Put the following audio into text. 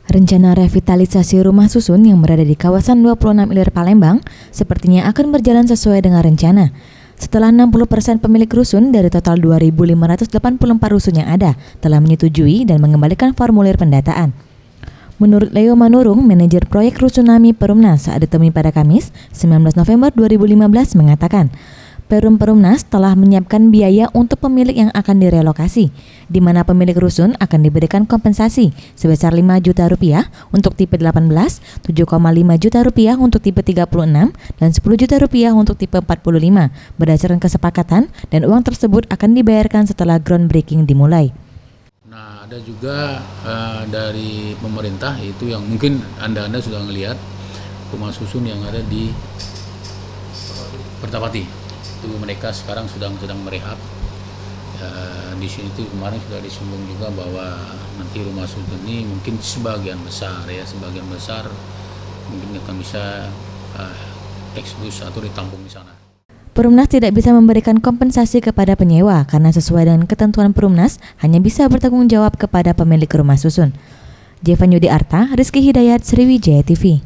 Rencana revitalisasi rumah susun yang berada di kawasan 26 Ilir Palembang sepertinya akan berjalan sesuai dengan rencana. Setelah 60% pemilik rusun dari total 2.584 rusun yang ada telah menyetujui dan mengembalikan formulir pendataan. Menurut Leo Manurung, manajer proyek Rusunami Perumnas saat ditemui pada Kamis, 19 November 2015 mengatakan, Perumnas telah menyiapkan biaya untuk pemilik yang akan direlokasi, di mana pemilik rusun akan diberikan kompensasi sebesar 5 juta rupiah untuk tipe 18, 7,5 juta rupiah untuk tipe 36, dan 10 juta rupiah untuk tipe 45 berdasarkan kesepakatan, dan uang tersebut akan dibayarkan setelah groundbreaking dimulai. Nah, ada juga dari pemerintah itu yang mungkin Anda sudah melihat rumah susun yang ada di Pertapati. Itu mereka sekarang sedang merehab. Di sini tuh kemarin sudah disinggung juga bahwa nanti rumah susun ini mungkin sebagian besar mungkin akan bisa eksodus atau ditampung di sana. Perumnas tidak bisa memberikan kompensasi kepada penyewa karena sesuai dengan ketentuan Perumnas hanya bisa bertanggung jawab kepada pemilik rumah susun. Jevan Yudi Arta, Rizky Hidayat, Sriwijaya TV.